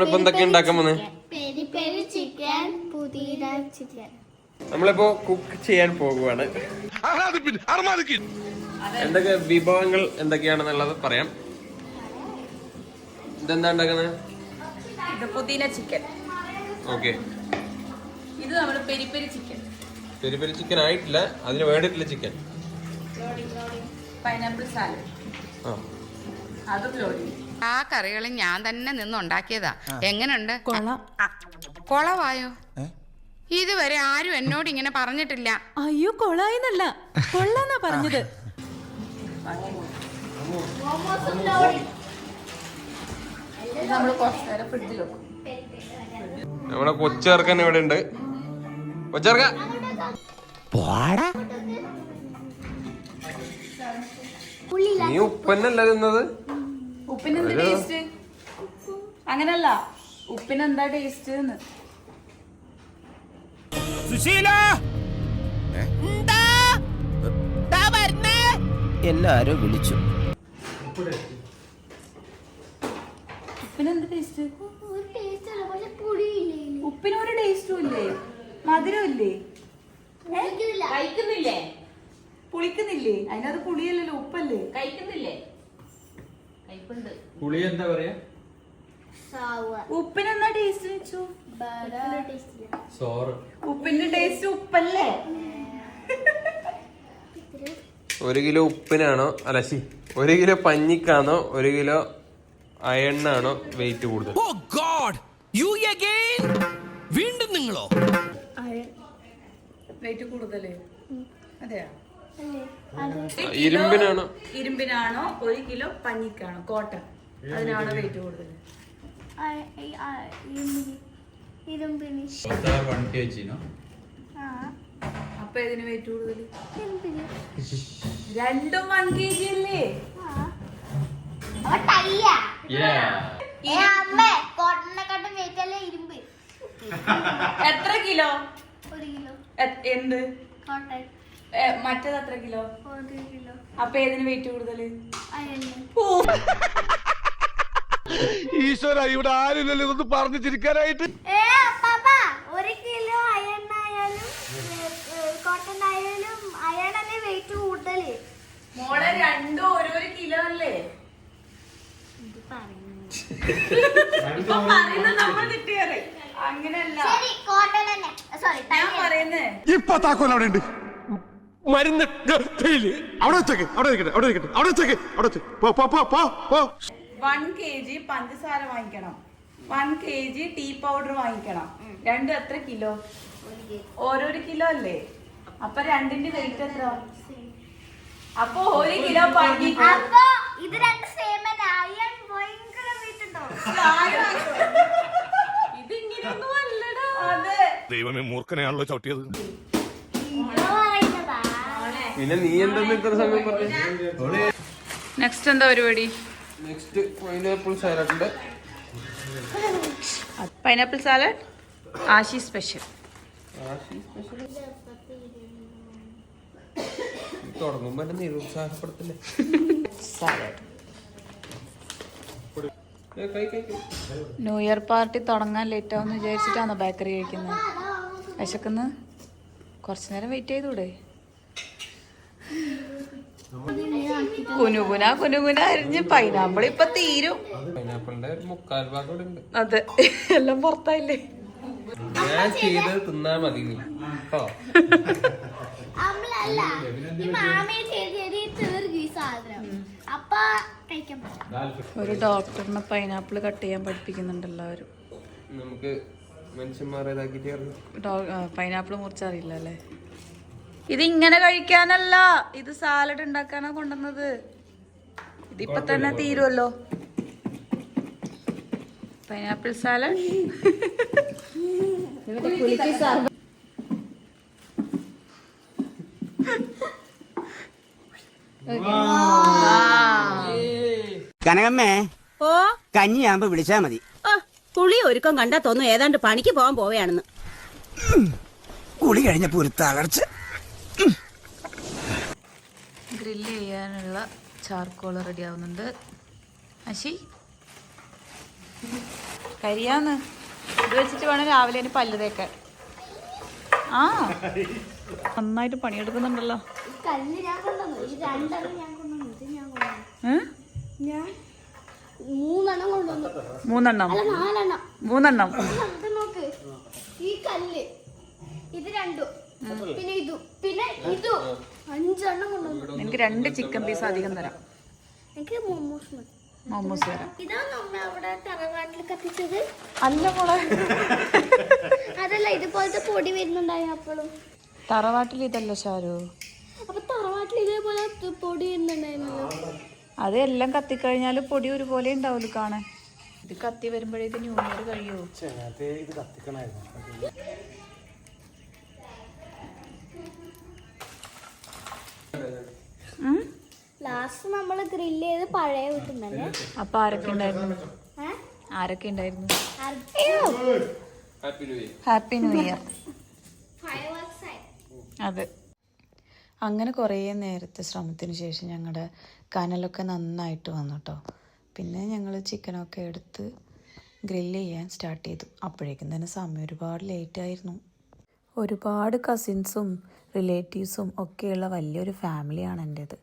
നമ്മളിപ്പോ എന്തൊക്കെ ഉണ്ടാക്കാൻ പോന്നെ? നമ്മളിപ്പോ കുക്ക് ചെയ്യാൻ പോകുവാണ്. എന്തൊക്കെ വിഭവങ്ങൾ എന്തൊക്കെയാണെന്നുള്ളത് പറയാം. ഇതെന്താ ഉണ്ടാക്കുന്നത്? ഇത് പുതിന ചിക്കൻ. ഓക്കെ. ഇത് നമ്മുടെ peri peri chicken. Peri peri chicken ആയിട്ടില്ല, അതിന് വേണ്ടിയിട്ടുള്ള ചിക്കൻ. Pineapple salad. അതും ലോഡി. ആ കറികൾ ഞാൻ തന്നെ നിന്നുണ്ടാക്കിയതാ. എങ്ങനെയുണ്ട്? കൊളവായോ? ഇതുവരെ ആരും എന്നോട് ഇങ്ങനെ പറഞ്ഞിട്ടില്ല. അയ്യോ കൊളായിന്നല്ല, കൊള്ളാന്നാ പറഞ്ഞത്. നമ്മൾ കുറച്ച് നേരം ഫ്രിഡ്ജിൽ വെക്കും. നമ്മുടെ കൊച്ചേർക്കൻ ഇവിടെ ഉണ്ട്. കൊച്ചേർക്ക നീ ഉപ്പന്നല്ല തിന്നത്? ഉപ്പിനെന്ത് ടേസ്റ്റ്? അങ്ങനല്ല, ഉപ്പിനെന്താ ടേസ്റ്റ്? എല്ലാരും വിളിച്ചു. ഉപ്പിനെന്ത് ടേസ്റ്റ്? ഉപ്പിനൊരു ടേസ്റ്റും ഇല്ലേ? മധുരം ഇല്ലേ? കഴിക്കുന്നില്ലേ? പുളിക്കുന്നില്ലേ? അതിനകത്ത് പുളിയല്ലല്ലോ, ഉപ്പല്ലേ? കഴിക്കുന്നില്ലേ? കയ്പുണ്ട്. പുളി എന്താ പറയാ? ഉപ്പിനെന്താ ടേസ്റ്റ് വെച്ചു? സോറ്. ഉപ്പിന്റെ ടേസ്റ്റ് ഉപ്പല്ലേ? 1 കിലോ ഉപ്പിനാണോ, അല്ല 1 കിലോ പഞ്ഞിക്കാണോ 1 കിലോ അയണ്ണാണോ വെയിറ്റ് കൂടുതൽ? വീണ്ടും നിങ്ങളോ? വെയിറ്റ് കൂടുതല്? അതെയാ? ഇരുമ്പിനാണോ? ഇരുമ്പിനാണോ 1 കിലോ പഞ്ഞിക്കാണോ? കോട്ടൺ, അതിനാണോ വെയിറ്റ് കൂടുതൽ? അപ്പൊ ഏതിന് വെയിറ്റ് കൂടുതൽ? രണ്ടും 1 kg അല്ലേ? എത്ര കിലോ? 1 കിലോ. എന്ത്? മറ്റേത് എത്ര കിലോ? 1 കിലോ. അപ്പൊ ഏതിന് വെയിറ്റ് കൂടുതല്? ഈശ്വര, ഇവിടെ ആരില്ലല്ലോ ഇതൊന്ന് പറഞ്ഞു ചിരിക്കാനായിട്ട്. 1 കിലോ അയണായാലും കോട്ടൺ ആയാലും അയണല്ലേ വെയിറ്റ് കൂടുതല്. മോളെ രണ്ടും 1 കിലോ അല്ലേ? അങ്ങനെയല്ല, ഞാൻ പറയുന്നേ. ഇപ്പൊ താക്കോൽ അവിടെ ഉണ്ട്. മരുന്ന് അവിടെ വെച്ചേക്ക്, അവിടെ ഇരിക്കട്ടെ, അവിടെ ഇരിക്കട്ടെ, അവിടെ വെച്ചേക്ക്, അവിടെ വെച്ച്. 1 kg പഞ്ചസാര വാങ്ങിക്കണം, 1 kg ടീ പൗഡർ വാങ്ങിക്കണം. രണ്ടും എത്ര കിലോ? 1 കിലോ അല്ലേ? അപ്പൊ രണ്ടിന്റെ വെയിറ്റ് എത്ര? അപ്പൊ 1 കിലോ ഇത് രണ്ട് സെയിം തന്നെ. അയൺ ഭയങ്കര വെയിറ്റ് ഉണ്ടോ? ഇതിങ്ങനെയൊന്നും അല്ലടാ. അതെ, ദൈവമേ, മൂർഖനെയാണല്ലോ ചവിട്ടിയത്. പിന്നെ നീ എന്തെന്ന് ഇത്ര സമയം പറഞ്ഞു? നെക്സ്റ്റ് എന്താ പരിപാടി? Next pineapple salad. Pineapple salad Ashi special. തുടങ്ങുമ്പോ എന്നെ നിരുത്സാഹപ്പെടുത്തില്ലേ? സാലഡ്. ന്യൂ ഇയർ പാർട്ടി തുടങ്ങാൻ ലേറ്റ് ആവുമെന്ന് വിചാരിച്ചിട്ടാണോ ബേക്കറി കഴിക്കുന്നത്? വിശക്കുന്നത്? കുറച്ചു നേരം വെയിറ്റ് ചെയ്തൂടെ? കുനുകുന കുനുകുന അരിഞ്ഞ് പൈനാപ്പിൾ ഇപ്പൊ തീരും. പൈനാപ്പിളിന്റെ 1/4 ഭാഗം ഇവിടെ ഉണ്ട്. അതെ, എല്ലാം പുറത്തായില്ലേ? ഞാൻ ചെയ്ത് തിന്നാ മതി നീ. ഒരു ഡോക്ടറിനെ പൈനാപ്പിൾ കട്ട് ചെയ്യാൻ പഠിപ്പിക്കുന്നുണ്ട് എല്ലാവരും. നമുക്ക് മനുഷ്യന്മാരേതാക്കിട്ട് പൈനാപ്പിൾ മുറിച്ചറിയില്ല അല്ലേ? ഇത് ഇങ്ങനെ കഴിക്കാനല്ല, ഇത് സാലഡ് ഉണ്ടാക്കാനാ കൊണ്ടുവന്നത്. ഇതിപ്പൊ തന്നെ തീരുമല്ലോ. Pineapple salad. കനകമ്മേ, ഓ കഞ്ഞിയാകുമ്പോ വിളിച്ചാ മതി. കുളി ഒരുക്കം കണ്ടാ തോന്നും ഏതാണ്ട് പണിക്ക് പോകാൻ പോവുകയാണെന്ന്. കുളി കഴിഞ്ഞപ്പോ ഒരു തളർച്ച. ഗ്രില്ല് ചെയ്യാനുള്ള ചാർക്കോൾ റെഡി ആവുന്നുണ്ട്. അശി കരിയാന്ന് ഇത് വെച്ചിട്ട് വേണം രാവിലെ ഇനി പല്ല് തേക്കാൻ. ആ നന്നായിട്ട് പണിയെടുക്കുന്നുണ്ടല്ലോ. കല്ല് ഞാൻ കൊണ്ടുവന്നു. ഈ രണ്ടെണ്ണം ഞാൻ കൊണ്ടുവന്നു. ഇത് ഞാൻ കൊണ്ടുവന്നു. ഞാൻ 3 എണ്ണം കൊണ്ടുവന്നു. 3 എണ്ണം അല്ല 4 എണ്ണം. 3 എണ്ണം. ഇത് നോക്ക്. ഈ കല്ല് ഇത് രണ്ടും പിന്നെ ഇതും പിന്നെ ഇതും 5 എണ്ണം കൊണ്ടുവന്നു. എനിക്ക് 2 ചിക്കൻ പീസ് അധികം തരാം. എനിക്ക് മോമോസ് മതി. മോമോസ് തരാം. ഇതാണ് നമ്മ അവിടെ തറവാട്ടിൽ കത്തിച്ചത്. അല്ല മോളെ, അതല്ല ഇതുപോലത്തെ പൊടി വരുന്നുണ്ടായി അപ്പോഴും. തറവാട്ടിൽ ഇതല്ല ഷാരു. അപ്പൊ തറവാട്ടിൽ ഇതേപോലെ പൊടി വരുന്നുണ്ടായിരുന്നല്ലോ. അതെല്ലാം കത്തിക്കഴിഞ്ഞാൽ പൊടി ഒരുപോലെ ഉണ്ടാവുള്ളൂ കാണാൻ. ഇത് കത്തി വരുമ്പോഴേക്ക് ന്യൂ ഇയർ കഴിയുമോ? ലാസ്റ്റ് നമ്മള് ഗ്രില്ല് ചെയ്ത് പഴയ വീട്ടിൽ തന്നെ. അപ്പൊ ആരൊക്കെ ഉണ്ടായിരുന്നു? ആരൊക്കെ ഉണ്ടായിരുന്നു? Happy new year. അതെ. അങ്ങനെ കുറേ നേരത്തെ ശ്രമത്തിന് ശേഷം ഞങ്ങളുടെ കനലൊക്കെ നന്നായിട്ട് വന്നു കേട്ടോ. പിന്നെ ഞങ്ങൾ ചിക്കനൊക്കെ എടുത്ത് ഗ്രില്ല് ചെയ്യാൻ സ്റ്റാർട്ട് ചെയ്തു. അപ്പോഴേക്കും തന്നെ സമയം ഒരുപാട് ലേറ്റായിരുന്നു. ഒരുപാട് കസിൻസും റിലേറ്റീവ്സും ഒക്കെയുള്ള വലിയൊരു ഫാമിലിയാണ് എൻ്റേത്.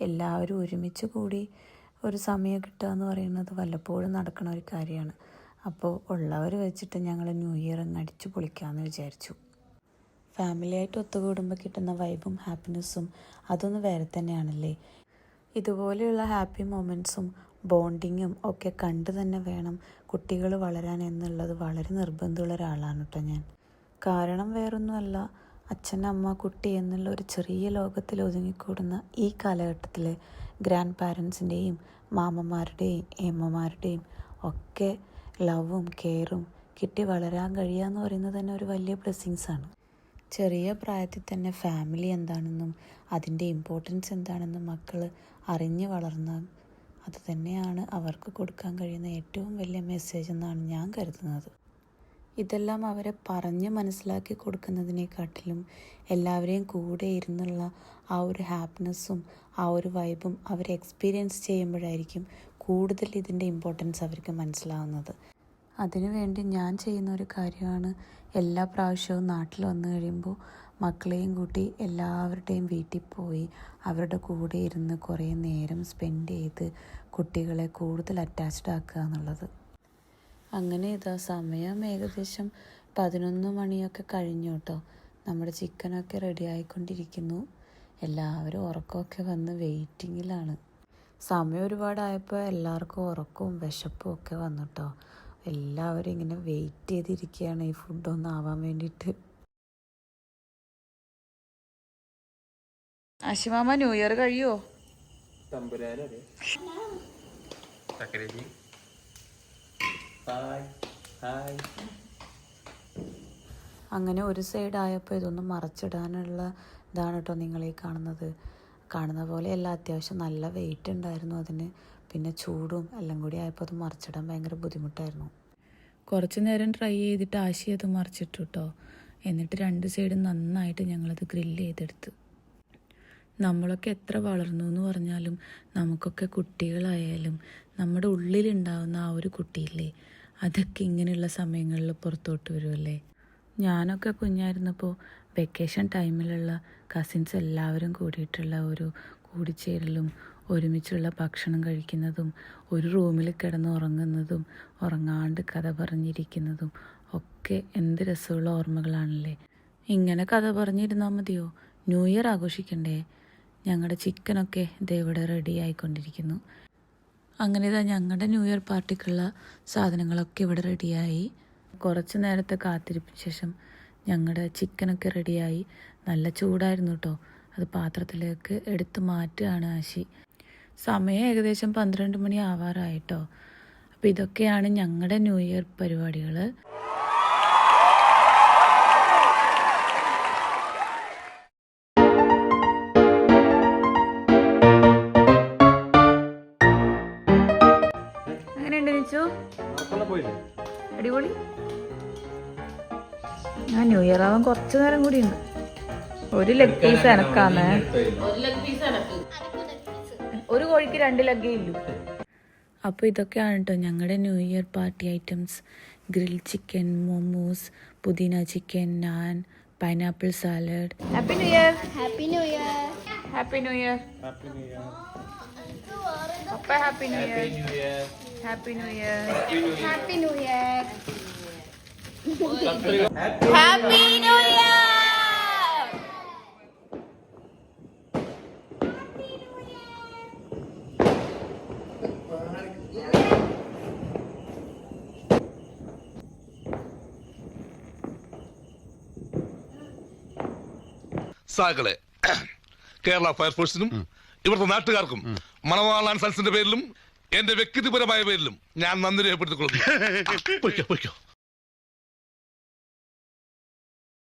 എല്ലാവരും ഒരുമിച്ച് കൂടി ഒരു സമയം കിട്ടുക എന്ന് പറയുന്നത് വല്ലപ്പോഴും നടക്കുന്ന ഒരു കാര്യമാണ്. അപ്പോൾ ഉള്ളവർ വെച്ചിട്ട് ഞങ്ങൾ ന്യൂ ഇയർ അങ്ങ് അടിച്ചു പൊളിക്കാമെന്ന് വിചാരിച്ചു. ഫാമിലിയായിട്ട് ഒത്തുകൂടുമ്പോൾ കിട്ടുന്ന വൈബും ഹാപ്പിനെസ്സും അതൊന്ന് വേറെ തന്നെയാണല്ലേ. ഇതുപോലെയുള്ള ഹാപ്പി മൊമെൻറ്റ്സും ബോണ്ടിങ്ങും ഒക്കെ കണ്ടു തന്നെ വേണം കുട്ടികൾ വളരാൻ എന്നുള്ളത് വളരെ നിർബന്ധമുള്ള ഒരാളാണ് കേട്ടോ ഞാൻ. കാരണം വേറൊന്നുമല്ല, അച്ഛൻ അമ്മ കുട്ടി എന്നുള്ള ഒരു ചെറിയ ലോകത്തിൽ ഒതുങ്ങിക്കൂടുന്ന ഈ കാലഘട്ടത്തിൽ ഗ്രാൻഡ് പാരൻസിൻ്റെയും മാമന്മാരുടെയും ഏമ്മമാരുടെയും ഒക്കെ ലവും കെയറും കിട്ടി വളരാൻ കഴിയുക എന്ന് പറയുന്നത് തന്നെ ഒരു വലിയ ബ്ലെസ്സിങ്സാണ്. ചെറിയ പ്രായത്തിൽ തന്നെ ഫാമിലി എന്താണെന്നും അതിൻ്റെ ഇമ്പോർട്ടൻസ് എന്താണെന്നും മക്കൾ അറിഞ്ഞ് വളർന്നാൽ അത് തന്നെയാണ് അവർക്ക് കൊടുക്കാൻ കഴിയുന്ന ഏറ്റവും വലിയ മെസ്സേജ് എന്നാണ് ഞാൻ കരുതുന്നത്. ഇതെല്ലാം അവരെ പറഞ്ഞ് മനസ്സിലാക്കി കൊടുക്കുന്നതിനെക്കാട്ടിലും എല്ലാവരെയും കൂടെ ഇരുന്നുള്ള ആ ഒരു ഹാപ്പിനെസ്സും ആ ഒരു വൈബും അവർ എക്സ്പീരിയൻസ് ചെയ്യുമ്പോഴായിരിക്കും കൂടുതൽ ഇതിൻ്റെ ഇമ്പോർട്ടൻസ് അവർക്ക് മനസ്സിലാവുന്നത്. അതിനുവേണ്ടി ഞാൻ ചെയ്യുന്ന ഒരു കാര്യമാണ് എല്ലാ പ്രാവശ്യവും നാട്ടിൽ വന്നു കഴിയുമ്പോൾ മക്കളെയും കൂട്ടി എല്ലാവരുടെയും വീട്ടിൽ പോയി അവരുടെ കൂടെ ഇരുന്ന് കുറേ നേരം സ്പെൻഡ് ചെയ്ത് കുട്ടികളെ കൂടുതൽ അറ്റാച്ച്ഡ് ആക്കുക എന്നുള്ളത്. അങ്ങനെ ഇതാ സമയം ഏകദേശം 11 മണിയൊക്കെ കഴിഞ്ഞു കേട്ടോ. നമ്മുടെ ചിക്കനൊക്കെ റെഡി ആയിക്കൊണ്ടിരിക്കുന്നു. എല്ലാവരും ഉറക്കമൊക്കെ വന്ന് വെയിറ്റിങ്ങിലാണ്. സമയം ഒരുപാടായപ്പോൾ എല്ലാവർക്കും ഉറക്കവും വിശപ്പും ഒക്കെ വന്നു കേട്ടോ. എല്ലാവരും ഇങ്ങനെ വെയിറ്റ് ചെയ്തിരിക്കുകയാണ് ഈ ഫുഡൊന്നും ആവാൻ വേണ്ടിയിട്ട്. ആശിമാമ ന്യൂ ഇയർ കഴിയുമോ? അങ്ങനെ ഒരു സൈഡായപ്പോൾ ഇതൊന്നും മറച്ചിടാനുള്ള ഇതാണ് കേട്ടോ നിങ്ങളീ കാണുന്ന പോലെയല്ല. അത്യാവശ്യം നല്ല വെയിറ്റ് ഉണ്ടായിരുന്നു അതിന്. പിന്നെ ചൂടും എല്ലാം കൂടി ആയപ്പോൾ അത് മറിച്ചിടാൻ ഭയങ്കര ബുദ്ധിമുട്ടായിരുന്നു. കുറച്ച് നേരം ട്രൈ ചെയ്തിട്ട് ആശി അത് മറിച്ചിട്ടു കേട്ടോ. എന്നിട്ട് 2 സൈഡും നന്നായിട്ട് ഞങ്ങളത് ഗ്രില്ല് ചെയ്തെടുത്ത്. നമ്മളൊക്കെ എത്ര വളർന്നു എന്ന് പറഞ്ഞാലും നമുക്കൊക്കെ കുട്ടികളായാലും നമ്മുടെ ഉള്ളിലുണ്ടാവുന്ന ആ ഒരു കുട്ടിയില്ലേ, അതൊക്കെ ഇങ്ങനെയുള്ള സമയങ്ങളിൽ പുറത്തോട്ട് വരുമല്ലേ. ഞാനൊക്കെ കുഞ്ഞായിരുന്നപ്പോൾ വെക്കേഷൻ ടൈമിലുള്ള കസിൻസ് എല്ലാവരും കൂടിയിട്ടുള്ള ഒരു കൂടിച്ചേരലും ഒരുമിച്ചുള്ള ഭക്ഷണം കഴിക്കുന്നതും ഒരു റൂമിൽ കിടന്ന് ഉറങ്ങുന്നതും ഉറങ്ങാണ്ട് കഥ പറഞ്ഞിരിക്കുന്നതും ഒക്കെ എന്ത് രസമുള്ള ഓർമ്മകളാണല്ലേ. ഇങ്ങനെ കഥ പറഞ്ഞിരുന്നാൽ മതിയോ? ന്യൂ ഇയർ ആഘോഷിക്കണ്ടേ? ഞങ്ങളുടെ ചിക്കനൊക്കെ ഇതേ ഇവിടെ റെഡി ആയിക്കൊണ്ടിരിക്കുന്നു. അങ്ങനെ ഇതാ ഞങ്ങളുടെ ന്യൂ ഇയർ പാർട്ടിക്കുള്ള സാധനങ്ങളൊക്കെ ഇവിടെ റെഡിയായി. കുറച്ച് നേരത്തെ കാത്തിരിപ്പിന് ശേഷം ഞങ്ങളുടെ ചിക്കനൊക്കെ റെഡിയായി. നല്ല ചൂടായിരുന്നു കേട്ടോ. അത് പാത്രത്തിലേക്ക് എടുത്ത് മാറ്റുകയാണ് ആശി. സമയം ഏകദേശം 12 മണി ആവാറായിട്ടോ. അപ്പോൾ ഇതൊക്കെയാണ് ഞങ്ങളുടെ ന്യൂ ഇയർ പരിപാടികൾ. എങ്ങനെയുണ്ട് നിച്ചു? അടിപൊളി. ഞാൻ ന്യൂ ഇയർ ആവാൻ കുറച്ച് നേരം കൂടി ഉണ്ട്. ഒരു ലെഗ് പീസ് എനക്കാന്ന്. ഒരു കോഴിക്ക് 2 ലെഗേ ഇല്ലു. അപ്പോൾ ഇതൊക്കെയാണ് കേട്ടോ ഞങ്ങളുടെ new year party items. Grill chicken, momos, പുതിന chicken, naan, pineapple salad. Happy new year. Happy new year. Happy new year. പപ്പ happy new year. Happy new year. Happy new year. Happy new year. സാകളെ കേരള ഫയർഫോഴ്സിനും ഇവിടുത്തെ നാട്ടുകാർക്കും മണവാളാൻ സൽസിന്റെ പേരിലും എന്റെ വ്യക്തിപരമായ പേരിലും ഞാൻ നന്ദി രേഖപ്പെടുത്തിക്കൊള്ളുന്നു.